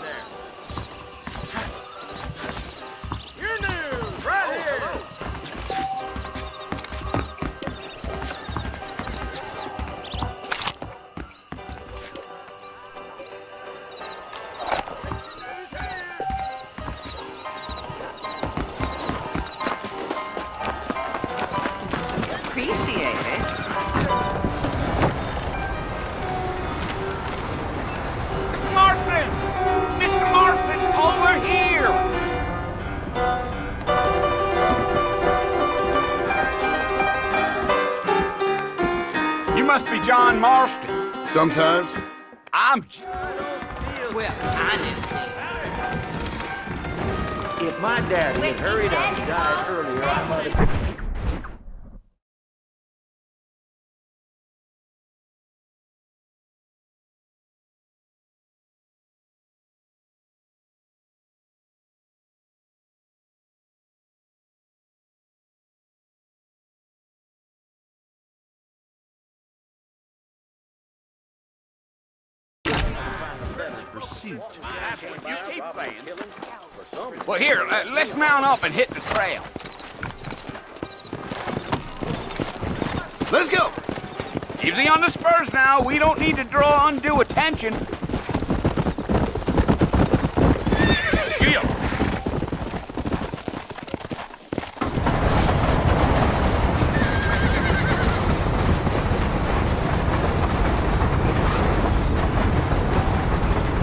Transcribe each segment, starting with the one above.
there. Your news, right here. Appreciate it. Marston! Mr. Marston, over here! You must be John Marston. Sometimes. I'm... Well, I didn't. If my dad had hurried up and died earlier, I might have... Pursuit. You keep playing. Well, here, let's mount up and hit the trail. Let's go. Easy on the spurs now. We don't need to draw undue attention. Deal.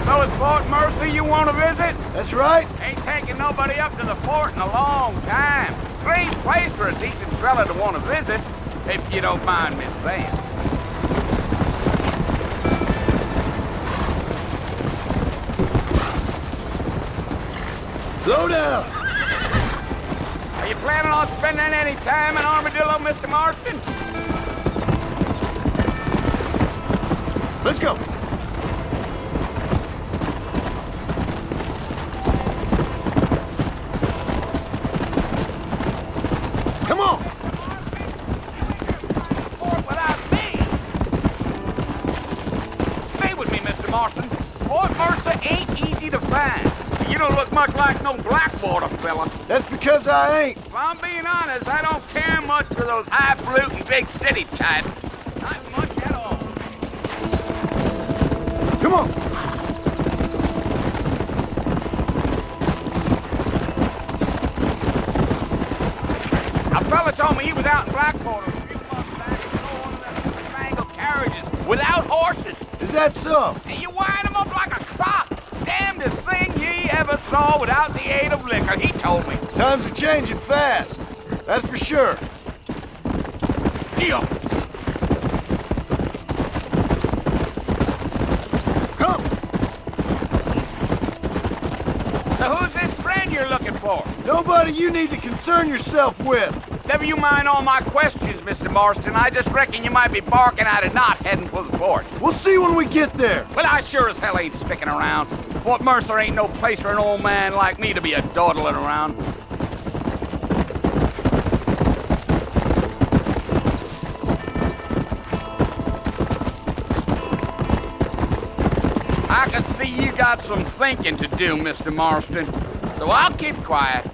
So it's Fort Mercy you want to visit? That's right. Ain't taking nobody up to the fort in a long time. Strange place for a decent fella to want to visit, if you don't mind me saying. Slow down. Are you planning on spending any time in Armadillo, Mr. Marston? Let's go. Come on. Fort without me. Stay with me, Mr. Marston. Fort Mercer ain't easy to find. You don't look much like no Blackwater fella. That's because I ain't. If I'm being honest, I don't care much for those highfalutin big city types. Not much at all. Come on. A fella told me he was out in Blackwater a few months back and saw one of them spangled carriages without horses. Is that so? And you wind them up like a crock. Damnedest thing ye ever saw without the aid of liquor, he told me. Times are changing fast. That's for sure. Deal. Come. So who's this friend you're looking for? Nobody you need to concern yourself with. Never you mind all my questions, Mr. Marston. I just reckon you might be barking at a knot heading for the fort. We'll see when we get there. Well, I sure as hell ain't sticking around. Fort Mercer ain't no place for an old man like me to be a dawdling around. I can see you got some thinking to do, Mr. Marston. So I'll keep quiet.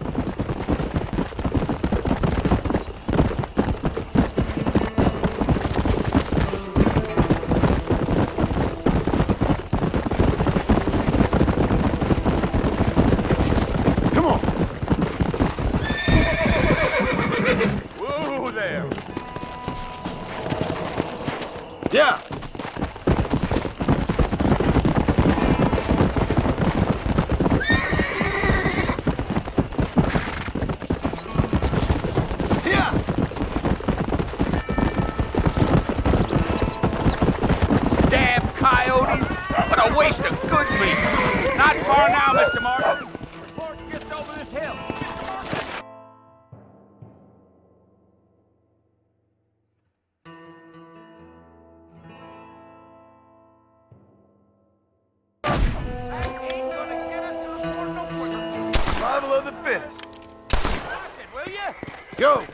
Come on. Whoa there. Yeah. Yeah. Damn coyotes! What a waste of good meat! Not far now, Mr. Martin. Report's just over this hill. Survival of the fittest. Watch it, will you? Go.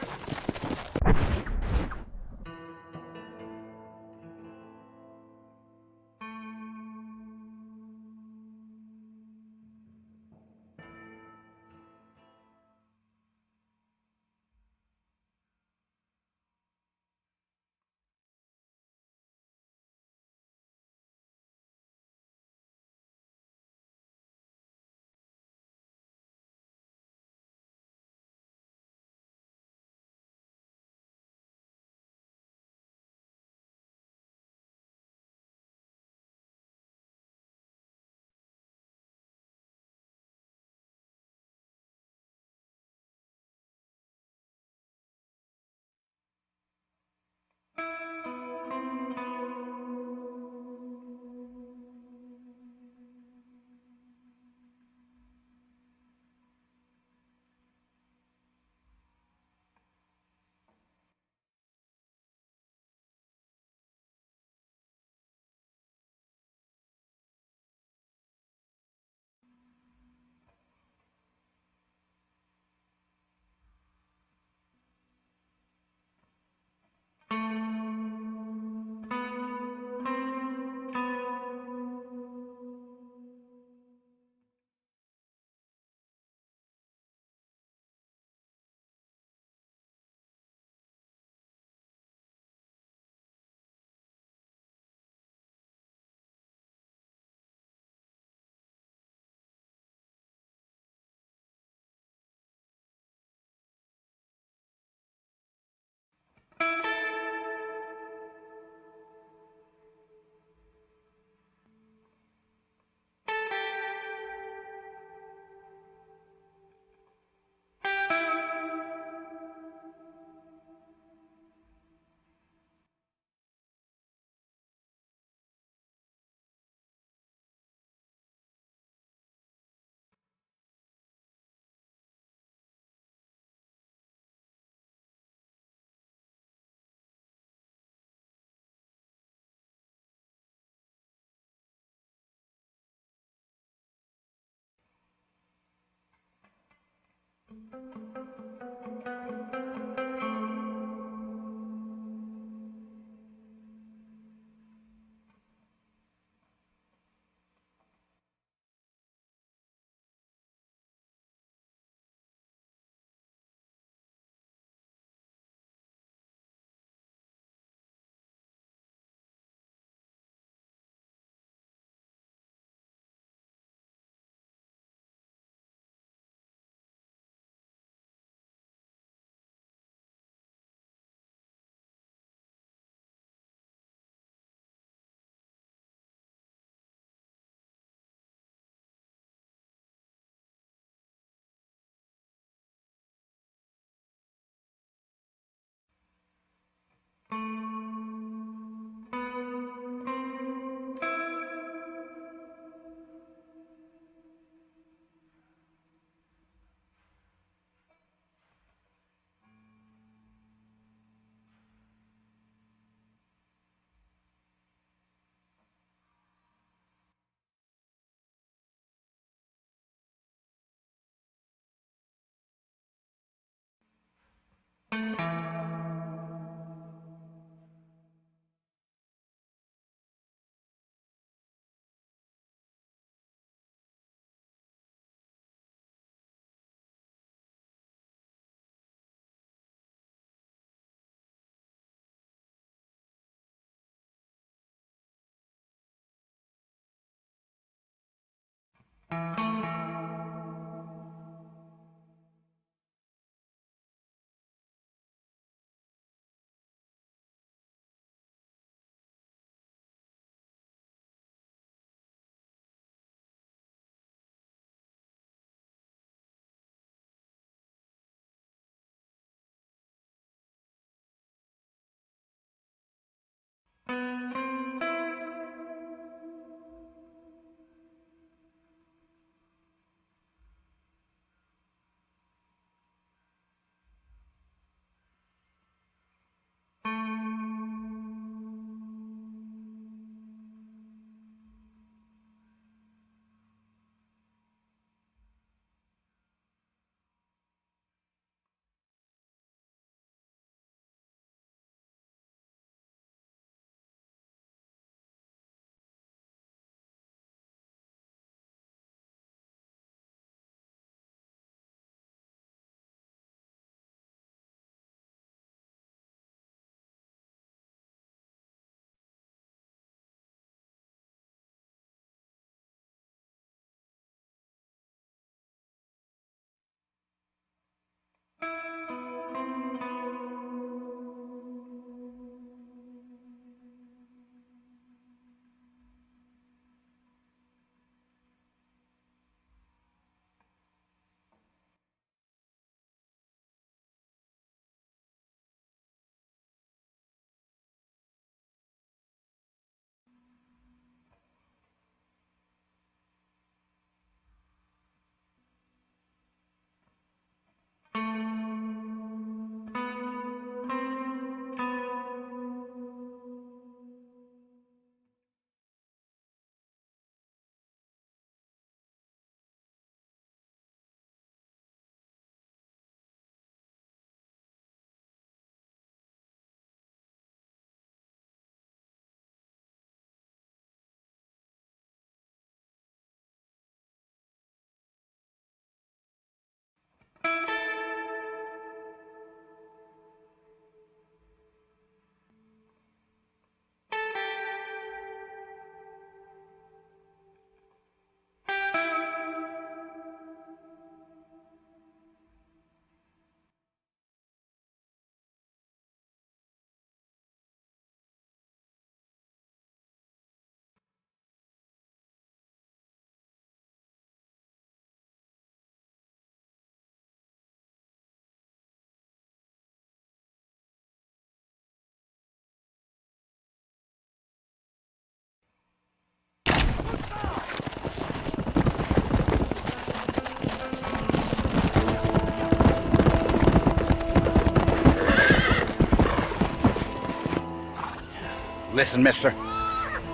Listen, mister.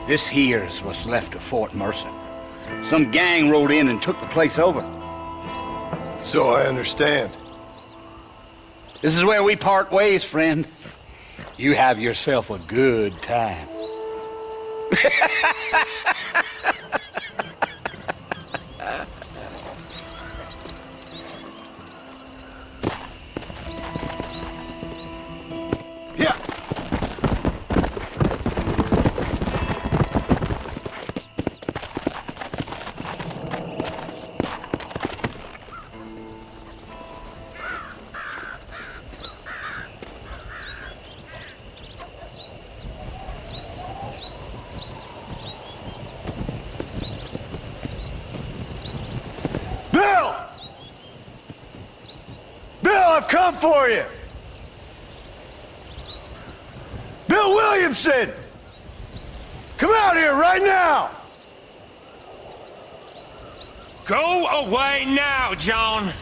This here's what's left of Fort Mercer. Some gang rode in and took the place over. So I understand. This is where we part ways, friend. You have yourself a good time. Yeah. Bill! Bill, I've come for you! Bill Williamson! Come out here right now! Go away now, John.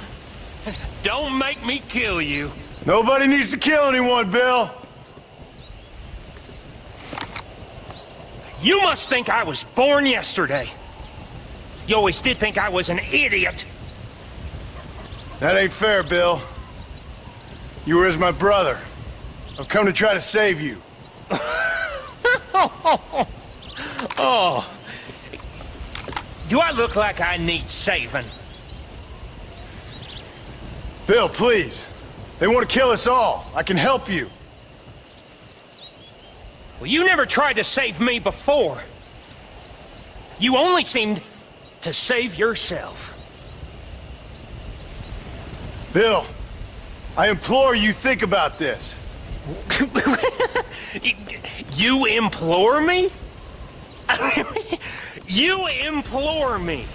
Don't make me kill you. Nobody needs to kill anyone, Bill. You must think I was born yesterday. You always did think I was an idiot. That ain't fair, Bill. You were as my brother. I've come to try to save you. Oh. Do I look like I need saving? Bill, please. They want to kill us all. I can help you. Well, you never tried to save me before. You only seemed to save yourself. Bill, I implore you think about this. You implore me? You implore me.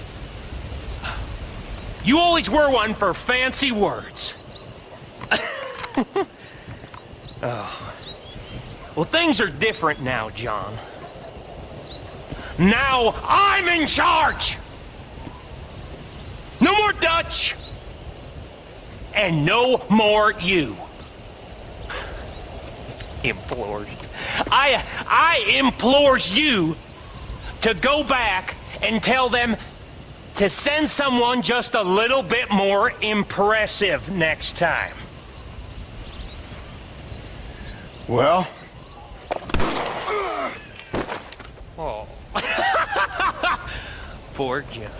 You always were one for fancy words. Oh. Well, things are different now, John. Now I'm in charge! No more Dutch! And no more you. Implored. I implores you to go back and tell them to send someone just a little bit more impressive next time. Well? Oh. Poor John.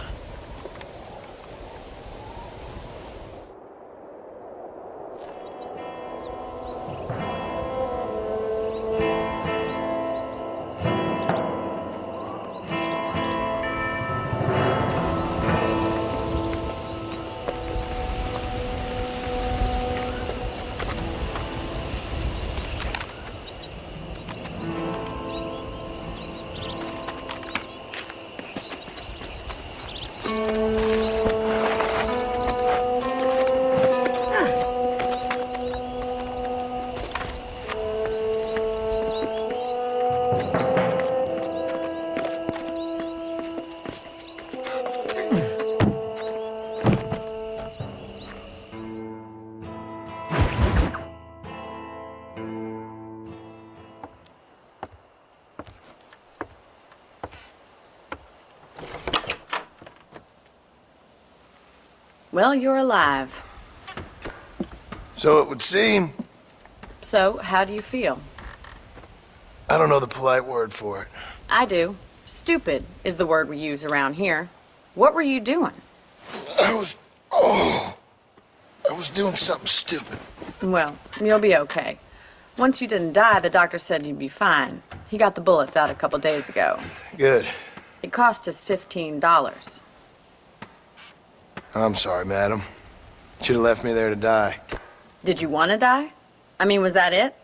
Well, you're alive. So it would seem. So, how do you feel? I don't know the polite word for it. I do. Stupid is the word we use around here. What were you doing? I was doing something stupid. Well, you'll be okay. Once you didn't die, the doctor said you'd be fine. He got the bullets out a couple days ago. Good. It cost us $15. I'm sorry, madam. Should have left me there to die. Did you want to die? I mean, was that it?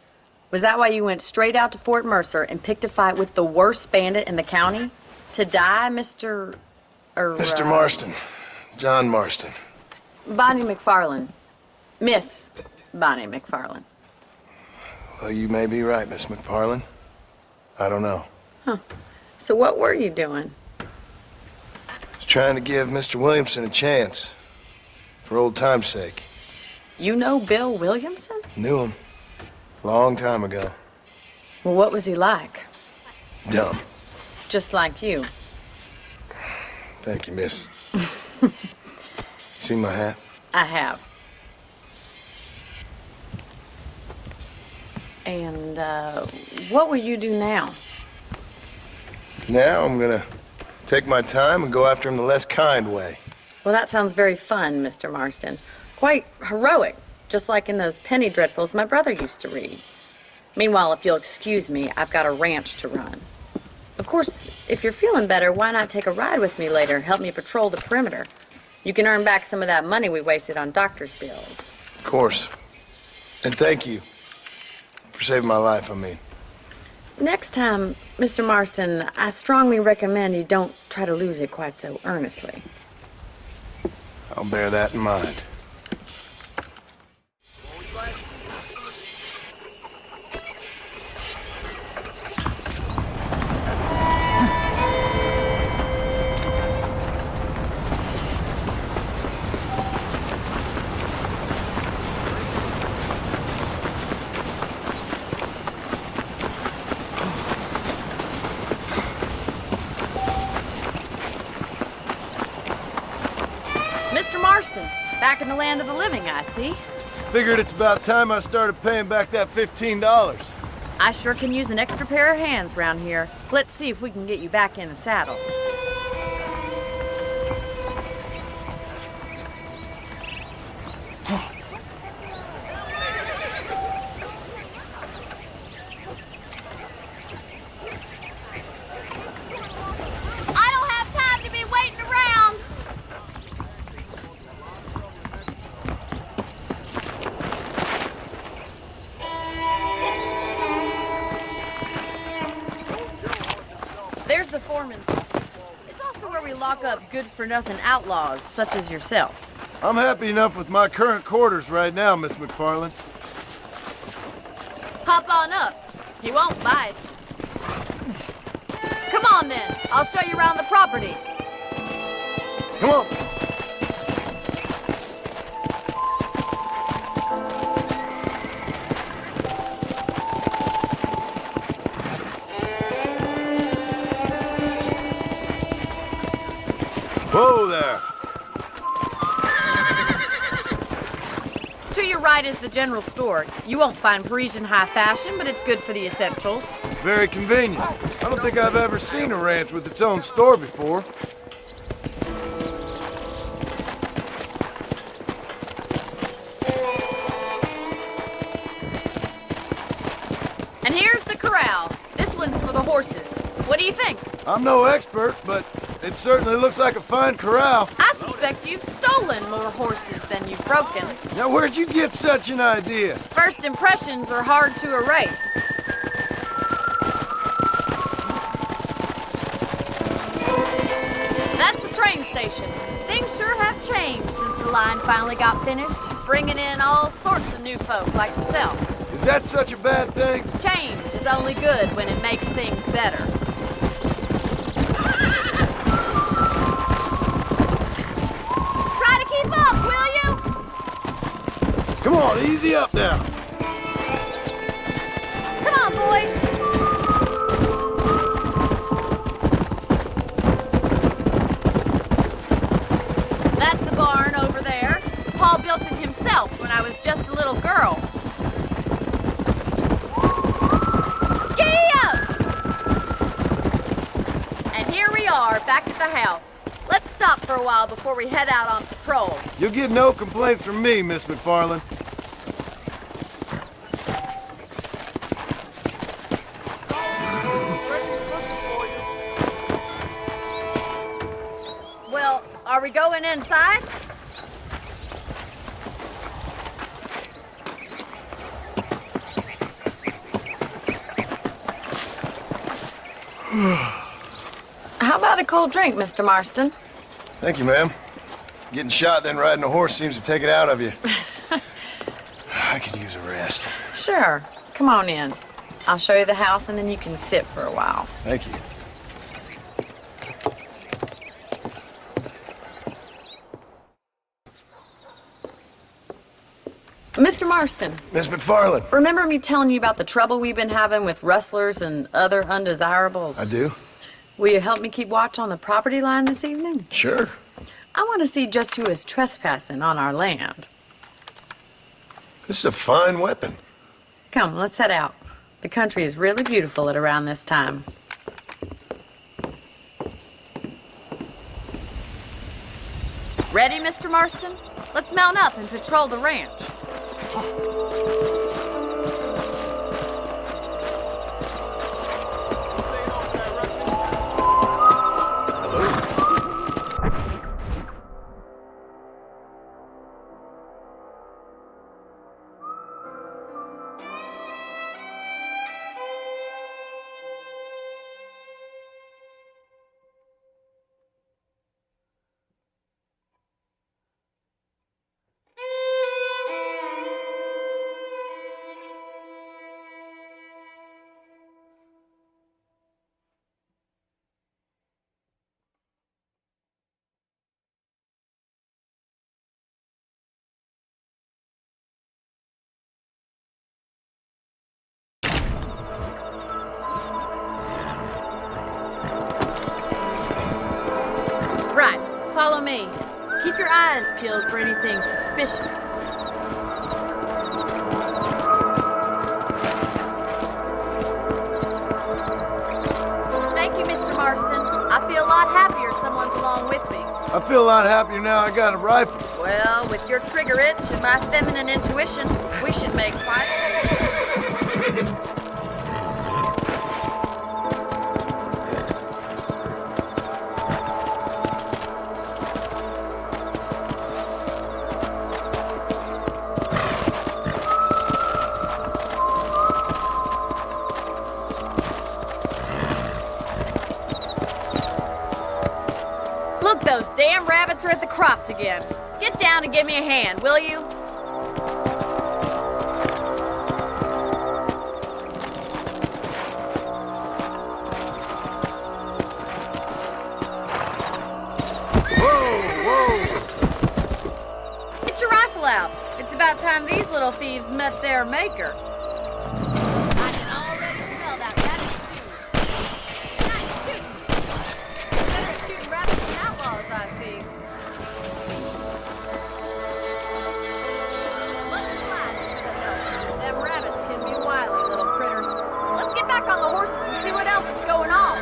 Was that why you went straight out to Fort Mercer and picked a fight with the worst bandit in the county? To die, Mr. Mr. Marston. John Marston. Bonnie McFarlane. Miss Bonnie McFarlane. Well, you may be right, Miss McFarlane. I don't know. Huh. So what were you doing? I was trying to give Mr. Williamson a chance. For old time's sake. You know Bill Williamson? Knew him. Long time ago. Well, what was he like? Dumb. Just like you. Thank you, miss. See my hat? I have. And, what will you do now? Now I'm gonna take my time and go after him the less kind way. Well, that sounds very fun, Mr. Marston. Quite heroic, just like in those penny dreadfuls my brother used to read. Meanwhile, if you'll excuse me, I've got a ranch to run. Of course, if you're feeling better, why not take a ride with me later and help me patrol the perimeter? You can earn back some of that money we wasted on doctor's bills. Of course. And thank you for saving my life, I mean. Next time, Mr. Marston, I strongly recommend you don't try to lose it quite so earnestly. I'll bear that in mind. Mr. Marston, back in the land of the living, I see. Figured it's about time I started paying back that $15. I sure can use an extra pair of hands round here. Let's see if we can get you back in the saddle. I don't have time to be waiting around. There's the foreman's office. It's also where we lock up good-for-nothing outlaws, such as yourself. I'm happy enough with my current quarters right now, Miss McFarland. Hop on up. He won't bite. Come on, then. I'll show you around the property. Come on. Whoa there. To your right is the general store. You won't find Parisian high fashion, but it's good for the essentials. Very convenient. I don't think I've ever seen a ranch with its own store before. And here's the corral. This one's for the horses. What do you think? I'm no expert, but it certainly looks like a fine corral. I suspect you've stolen more horses than you've broken. Now, where'd you get such an idea? First impressions are hard to erase. That's the train station. Things sure have changed since the line finally got finished, bringing in all sorts of new folk like yourself. Is that such a bad thing? Change is only good when it makes things better. Try to keep up, will you? Come on, easy up now. Come on, boys. That's the barn over there. Paul built it himself when I was just a little girl. Giddy up! And here we are, back at the house. Let's stop for a while before we head out on patrol. You'll get no complaints from me, Miss McFarland. Well, are we going inside? How about a cold drink, Mr. Marston? Thank you, ma'am. Getting shot, then riding a horse seems to take it out of you. I could use a rest. Sure. Come on in. I'll show you the house and then you can sit for a while. Thank you. Mr. Marston, Miss McFarland. remember me telling you about the trouble we've been having with rustlers and other undesirables? I do? Will you help me keep watch on the property line this evening? Sure. I want to see just who is trespassing on our land. This is a fine weapon. Come, let's head out. The country is really beautiful at around this time. Ready, Mr. Marston? Let's mount up and patrol the ranch. Right, follow me. Keep your eyes peeled for anything suspicious. Thank you, Mr. Marston. I feel a lot happier someone's along with me. I feel a lot happier now I got a rifle. Well, with your trigger itch and my feminine intuition, we should make quite a... Look, those damn rabbits are at the crops again. Get down and give me a hand, will you? Get your rifle out. It's about time these little thieves met their maker. I can already smell that rabbit stew. Nice shooting. Better shooting rabbits than outlaws, I see. Much obliged for the help. Them rabbits can be wily little critters. Let's get back on the horses and see what else is going on.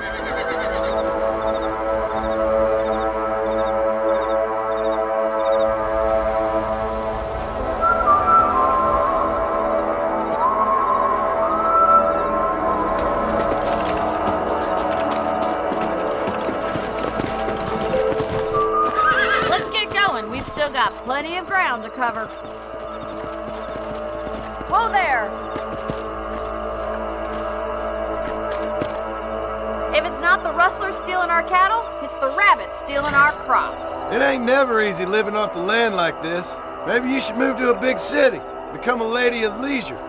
Let's get going. We've still got plenty of ground to cover. Whoa there! If it's not the rustlers stealing our cattle, it's the rabbits stealing our crops. It ain't never easy living off the land like this. Maybe you should move to a big city. Become a lady of leisure.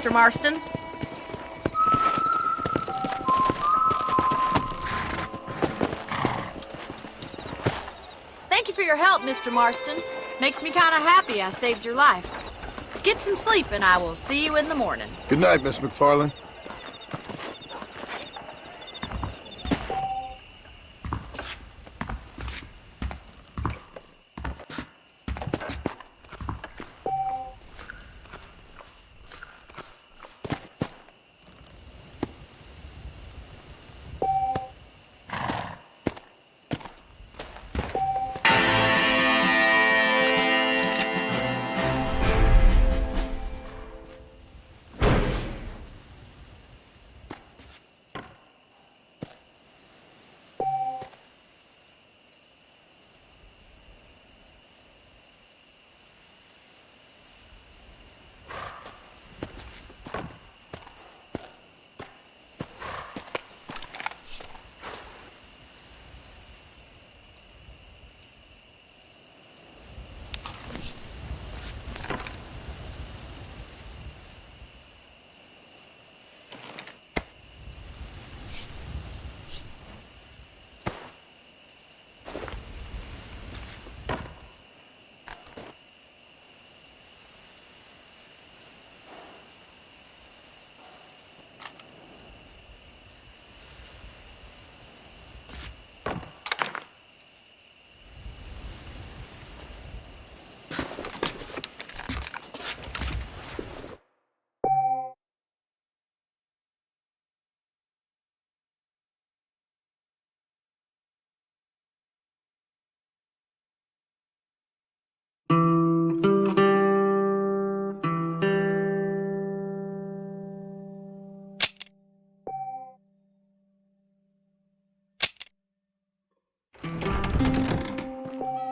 Mr. Marston. Thank you for your help, Mr. Marston. Makes me kind of happy I saved your life. Get some sleep and I will see you in the morning. Good night, Miss McFarland.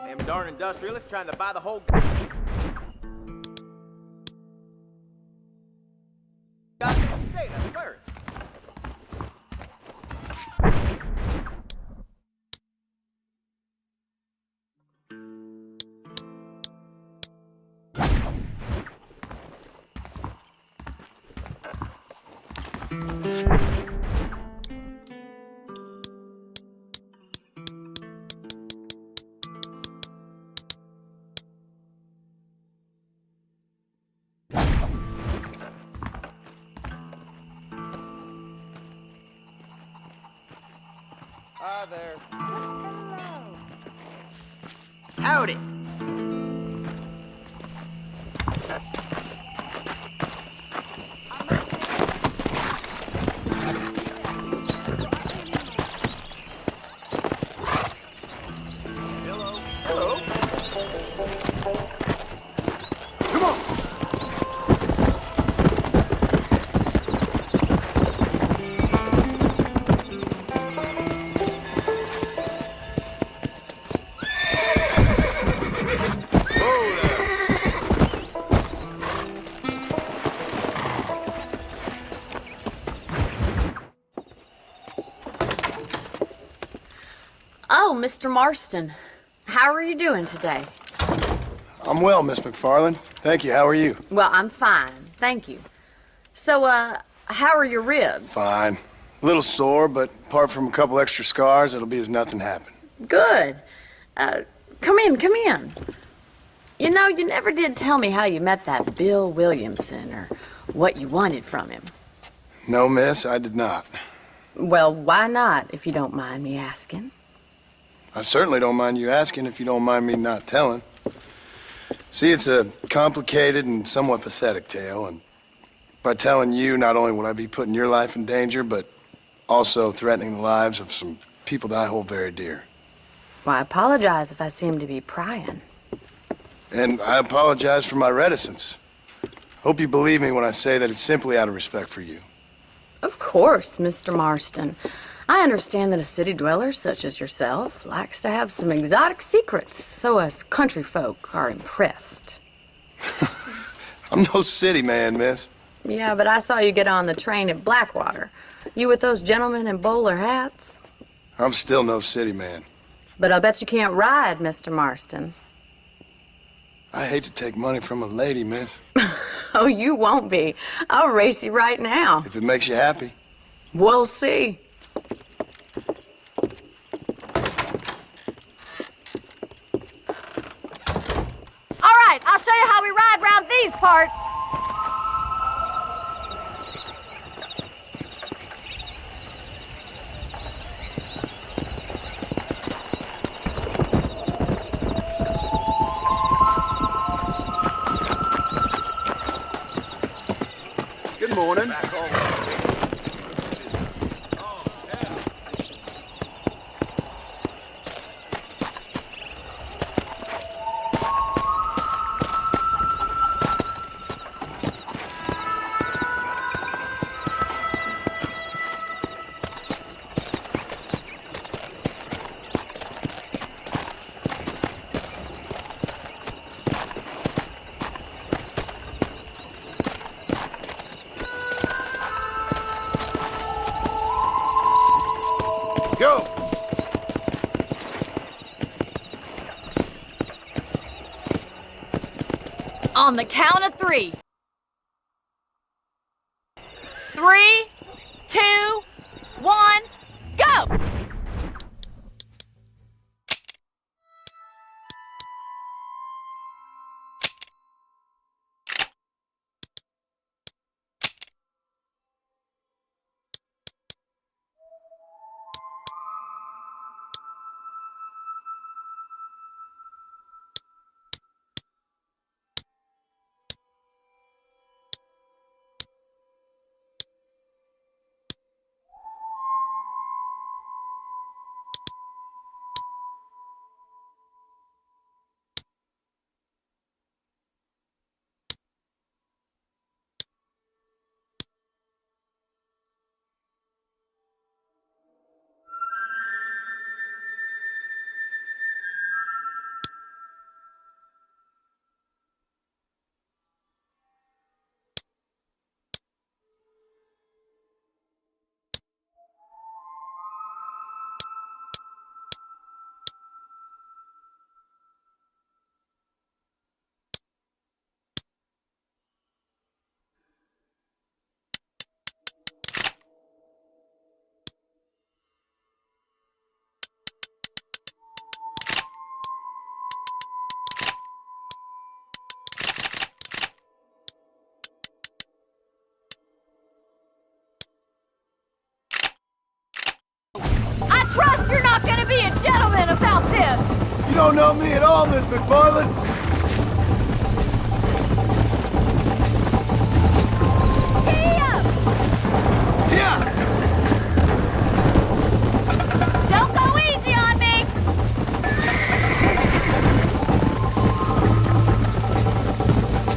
Damn darn industrialists trying to buy the whole goddamn state, I swear. Hi there. Howdy. Oh, Mr. Marston. How are you doing today? I'm well, Miss McFarland. Thank you. How are you? Well, I'm fine. Thank you. So, how are your ribs? Fine. A little sore, but apart from a couple extra scars, it'll be as nothing happened. Good. Come in, come in. You know, you never did tell me how you met that Bill Williamson or what you wanted from him. No, miss, I did not. Well, why not, if you don't mind me asking? I certainly don't mind you asking if you don't mind me not telling. See, it's a complicated and somewhat pathetic tale, and by telling you, not only would I be putting your life in danger, but also threatening the lives of some people that I hold very dear. Well, I apologize if I seem to be prying. And I apologize for my reticence. Hope you believe me when I say that it's simply out of respect for you. Of course, Mr. Marston. I understand that a city dweller such as yourself likes to have some exotic secrets, so us country folk are impressed. I'm no city man, miss. Yeah, but I saw you get on the train at Blackwater. You with those gentlemen in bowler hats? I'm still no city man. But I'll bet you can't ride, Mr. Marston. I hate to take money from a lady, miss. Oh, you won't be. I'll race you right now. If it makes you happy. We'll see. All right, I'll show you how we ride around these parts. Good morning. Go! On the count of 3. 3, 2, 1, go! I trust you're not gonna be a gentleman about this! You don't know me at all, Miss McFarland. Kia! Yeah! Don't go easy on me!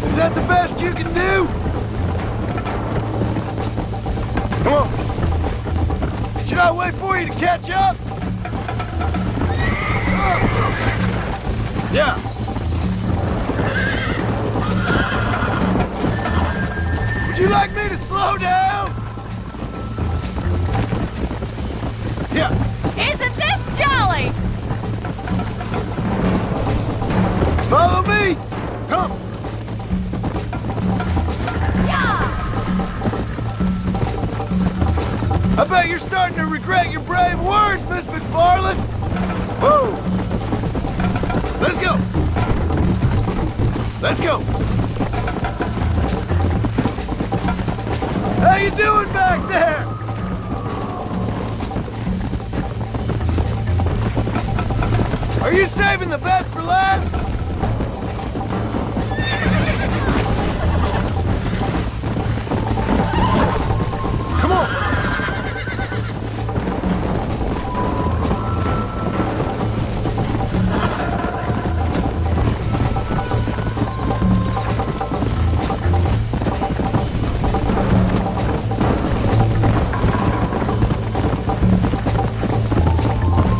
Is that the best you can do? Come on. Should I wait for you to catch up? Yeah. Would you like me to slow down? Yeah. Isn't this jolly? Follow me. Come. Yeah! I bet you're starting to regret your brave words, Miss McFarland. Whoa. Let's go. Let's go. How you doing back there? Are you saving the best for last? Come on.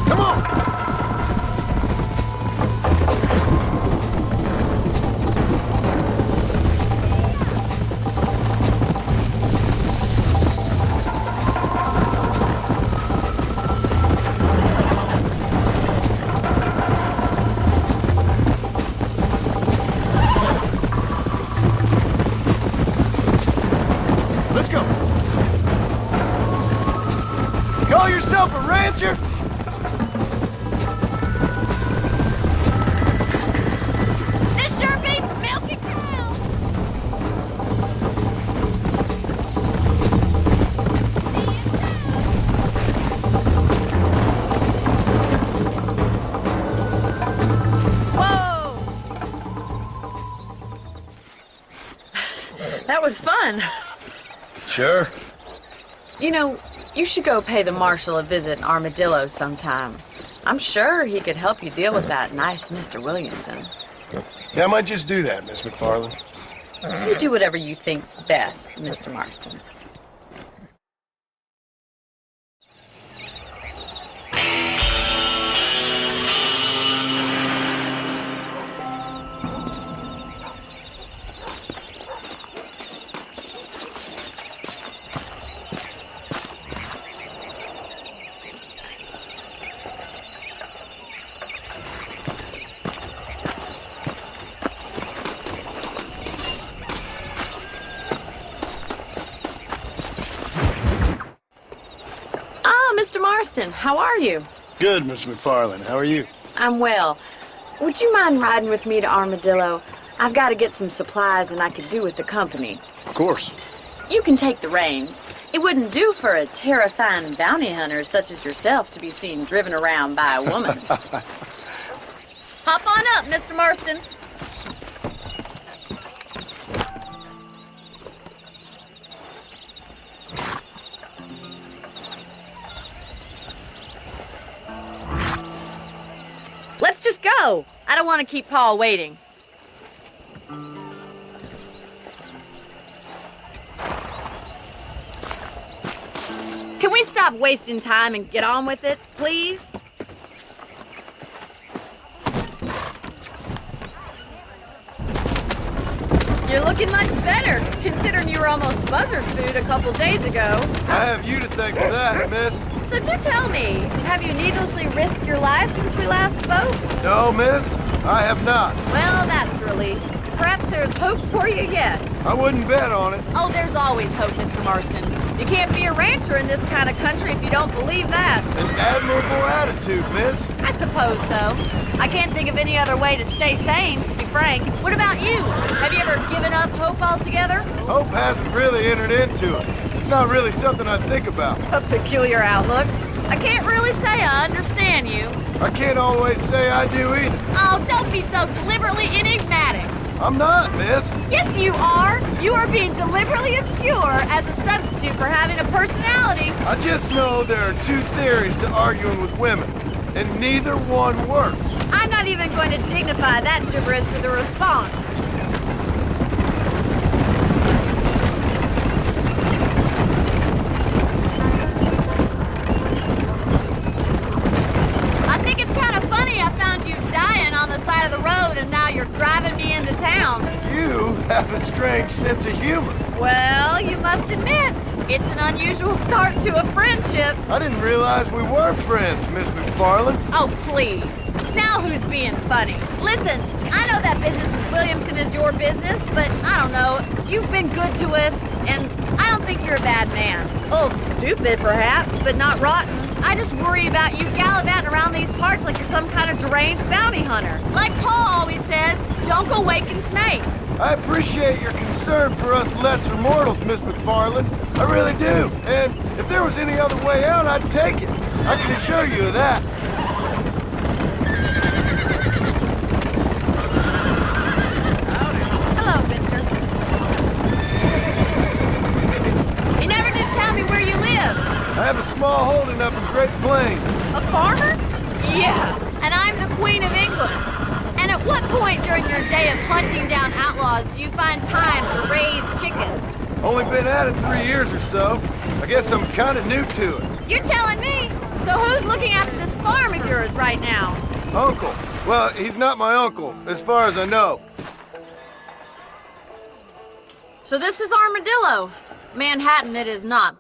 Come on. fun. Sure. You know, you should go pay the marshal a visit in Armadillo sometime. I'm sure he could help you deal with that nice Mr. Williamson. Yeah, I might just do that, Miss McFarland. You do whatever you think's best, Mr. Marston. Mr. Marston, how are you? Good, Miss McFarland. How are you? I'm well. Would you mind riding with me to Armadillo? I've got to get some supplies and I could do with the company. Of course. You can take the reins. It wouldn't do for a terrifying bounty hunter such as yourself to be seen driven around by a woman. Hop on up, Mr. Marston. Let's just go. I don't want to keep Paul waiting. Can we stop wasting time and get on with it, please? You're looking much better, considering you were almost buzzard food a couple days ago. I have you to thank for that, miss. So do tell me, have you needlessly risked your life since we last spoke? No, miss, I have not. Well, that's relief. Perhaps there's hope for you yet. I wouldn't bet on it. Oh, there's always hope, Mr. Marston. You can't be a rancher in this kind of country if you don't believe that. An admirable attitude, miss. I suppose so. I can't think of any other way to stay sane, to be frank. What about you? Have you ever given up hope altogether? Hope hasn't really entered into it. It's not really something I think about. A peculiar outlook. I can't really say I understand you. I can't always say I do either. Oh, don't be so deliberately enigmatic. I'm not, miss. Yes, you are. You are being deliberately obscure as a substitute for having a personality. I just know there are two theories to arguing with women, and neither one works. I'm not even going to dignify that gibberish with a response. I think it's kind of funny I found you dying on the side of the road and now you're driving me into town. You have a strange sense of humor. Well, you must admit, it's an unusual start to a friendship. I didn't realize we were friends, Miss McFarland. Oh, please. Now who's being funny? Listen, I know that business with Williamson is your business, but I don't know. You've been good to us, and I don't think you're a bad man. A little stupid, perhaps, but not rotten. I just worry about you gallivanting around these parts like you're some kind of deranged bounty hunter. Like Paul always says, don't go waking snakes. I appreciate your concern for us lesser mortals, Miss McFarland. I really do. And if there was any other way out, I'd take it. I can assure you of that. Hello, mister. You never did tell me where you live. I have a small holding up in Great Plains. A farmer? Yeah, and I'm the Queen of England. And at what point during your day of hunting down outlaws do you find time to raise chickens? Only been at it 3 years or so. I guess I'm kind of new to it. You're telling me? So who's looking after this farm of yours right now? Uncle. Well, he's not my uncle, as far as I know. So this is Armadillo. Manhattan it is not.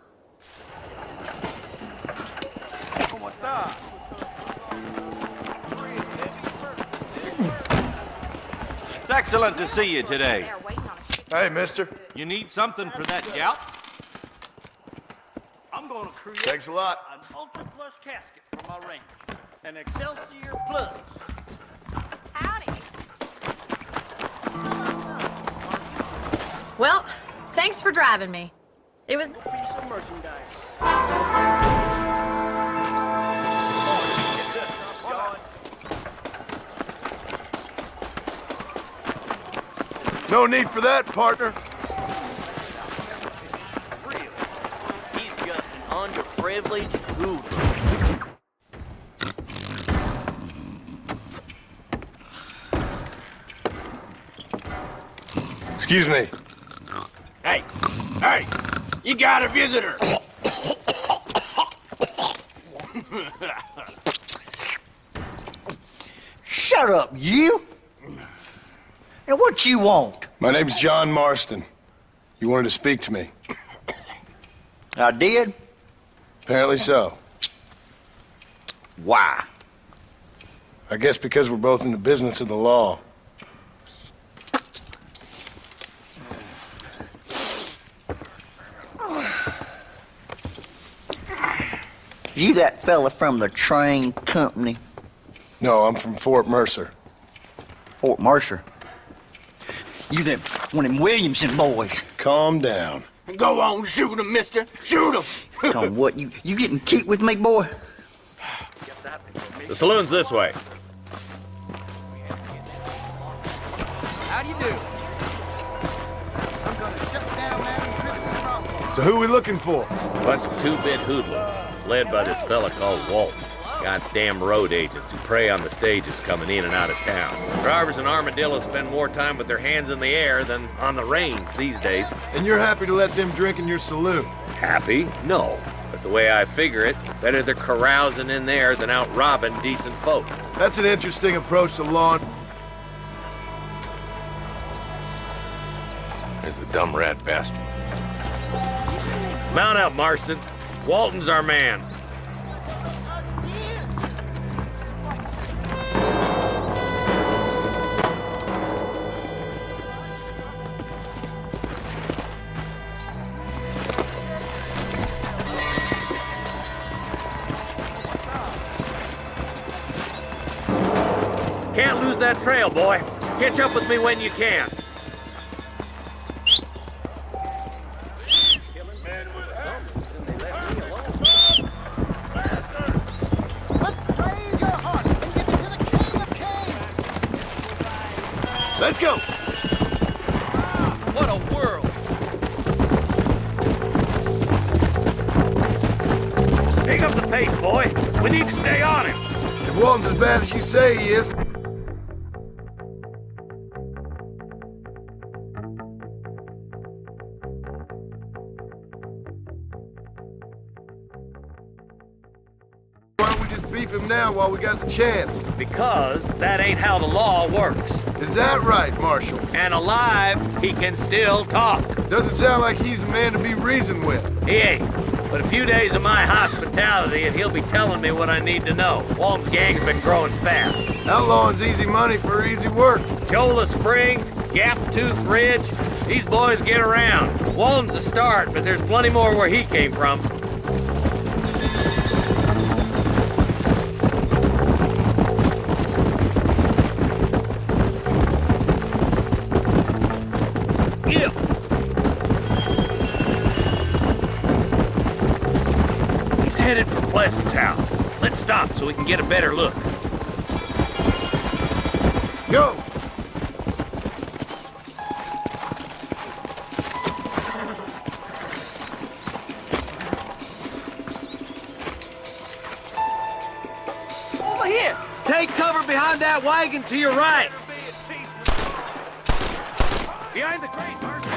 It's excellent to see you today. Hey, mister. You need something for that gout? I'm going to create Thanks a lot. an ultra-flush casket for my range. An Excelsior Plus. Howdy. Well, thanks for driving me. It was... Piece of merchandise. No need for that, partner. privileged Hoover. Excuse me. Hey, hey, you got a visitor. Shut up, you! And what you want? My name's John Marston. You wanted to speak to me. I did? Apparently so. Why? I guess because we're both in the business of the law. You that fella from the train company? No, I'm from Fort Mercer. Fort Mercer? You them one of them Williamson boys. Calm down. Go on, shoot him, mister. Shoot him. Come on, what, you getting kicked with me, boy? The saloon's this way. How do you do? So who are we looking for? Bunch of two-bit hoodlums, led by this fella called Walt. Goddamn road agents who prey on the stages coming in and out of town. Drivers and armadillos spend more time with their hands in the air than on the range these days. And you're happy to let them drink in your saloon? Happy? No. But the way I figure it, better they're carousing in there than out robbing decent folk. That's an interesting approach to law. There's the dumb rat bastard. Mount up, Marston. Walton's our man. Can't lose that trail, boy. Catch up with me when you can. Let's go! What a world! Pick up the pace, boy. We need to stay on him. If Walton's as bad as you say he is, why don't we just beef him now while we got the chance? Because that ain't how the law works. Is that right, Marshal? And alive, he can still talk. Doesn't sound like he's a man to be reasoned with. He ain't. But a few days of my hospitality and he'll be telling me what I need to know. Walton's gang's been growing fast. Outlawing's easy money for easy work. Cholla Springs, Gap Tooth Ridge, these boys get around. Walton's a start, but there's plenty more where he came from. Headed for Pleasant's house. Let's stop so we can get a better look. Go! Over here! Take cover behind that wagon to your right. Behind the crate, Marston.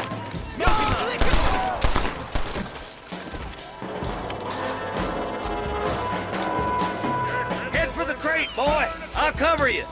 Head for the crate, boy. I'll cover you.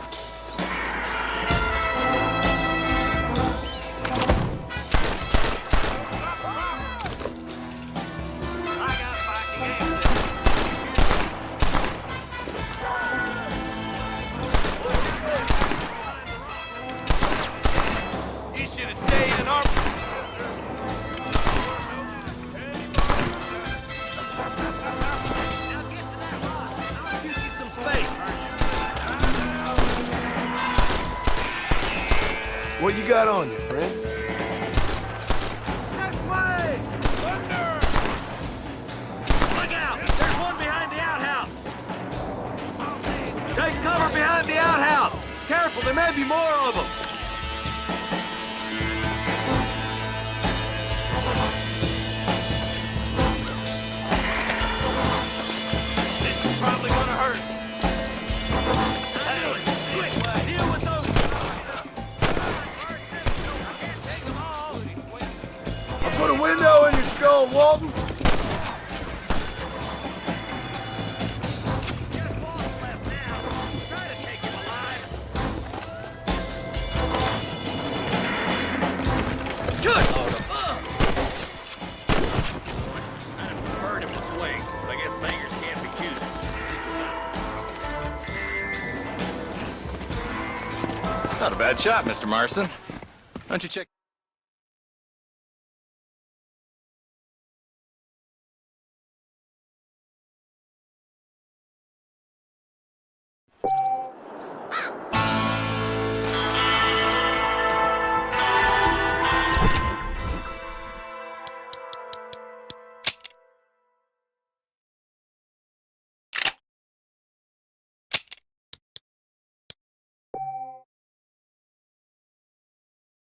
What you got on you, friend? This way! Thunder! Look out! There's one behind the outhouse! Take cover behind the outhouse! Careful, there may be more of them! old Walton. Good Lord above! I'd have preferred him to swing, but I guess beggars can't be choosers. Not a bad shot, Mr. Marston. Don't you check...